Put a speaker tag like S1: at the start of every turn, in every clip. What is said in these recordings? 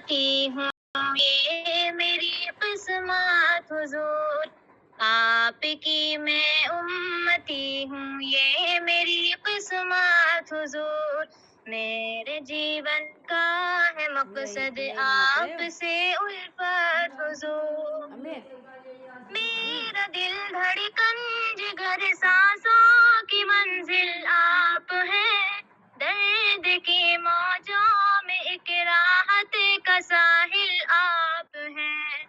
S1: امتی ہوں، یہ میری قسمت حضور، آپ کی میں امتی ہوں، یہ میری قسمت حضور، میرے جیون کا ہے مقصد آپ سے الفت حضور، میرا دل دھڑکن جگر سانسوں کی منزل آپ ہے، درد کی موجوں میں ایک راحت کا ساحل آپ ہیں،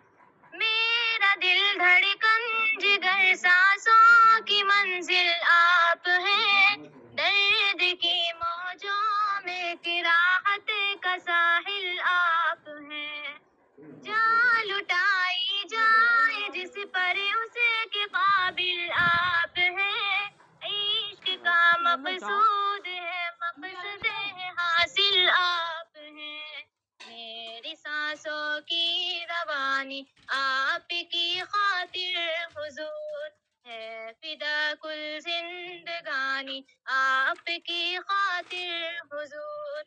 S1: میرا دل دھڑکن جگر سانسوں کی منزل آپ ہیں، درد کی موجوں میں ایک راحت کا ساحل آپ ہیں، جان لٹائی جائے جس پر اسے کے قابل آپ ہیں، عشق کا مقصود ہے مقصد ہے حاصل آپ ہیں، میری سانسوں کی روانی آپ کی خاطر حضور، ہے فدا کل زندگانی آپ کی خاطر حضور،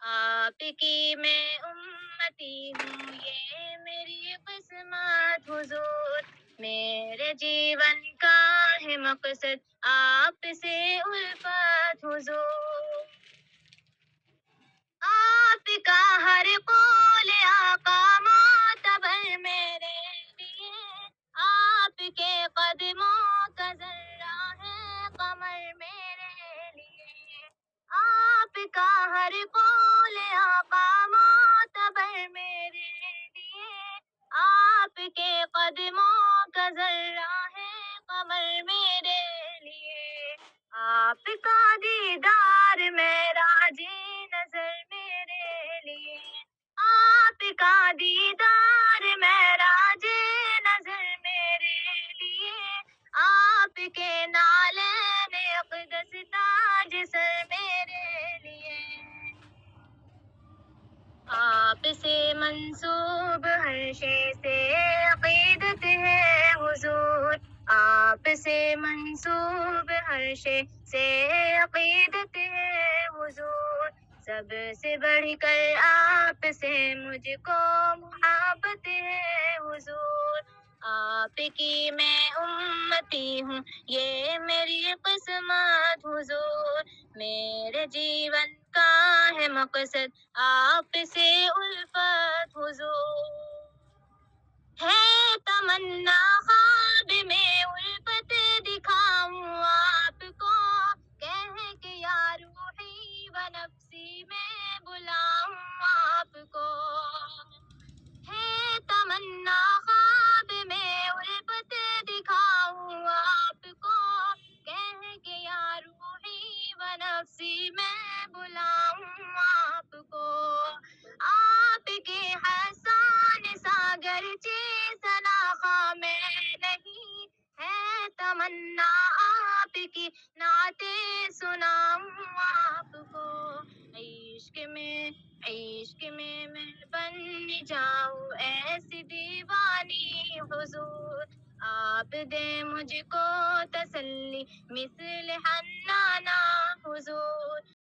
S1: آپ کی میں امتی ہوں، یہ میری قسمت حضور، میرے جیون کا ہے مقصد آپ سے الفت حضور، آپ کا ہر قول آقا معتبر میرے لیے، آپ کے قدموں کا ذرہ ہے قمر میرے لیے، آپ کا ہر قول آقا معتبر میرے لیے، آپ کے قدموں کا ذرہ ہے قمر میرے لیے، آپ کا دیدار معراج نظر میرے لیے، آپ کا دیدار معراج نظر میرے لیے، آپ کے نالین اقدس تاج سر میرے لیے، آپ سے منسوب ہر شے سے عقیدت ہے حضور، آپ سے منسوب ہر شے سے عقیدت ہے حضور، سب سے بڑھ کر آپ سے مجھ کو محبت ہے حضور، آپ کی میں امتی ہوں، یہ میری قسمت حضور، میرے جیون کا ہے مقصد آپ سے الفت حضور، ہے تمنا خواب میں الفت دکھاؤں آپ کو، کہہ کے یا روحی و نفسی میں بلاؤں آپ کو، ہے تمنا خواب میں الفت دکھاؤں آپ کو، کہہ کے یا روحی و نفسی میں بلاؤں آپ کو، آپ کے حسان ساگر سناخا میں نہیں، ہے تمنا آپ کی نعتیں سناؤں آپ کو، عشق میں میں بن جاؤں ایسی دیوانی حضور، آپ دے مجھ کو تسلی مثل حنانا حضور،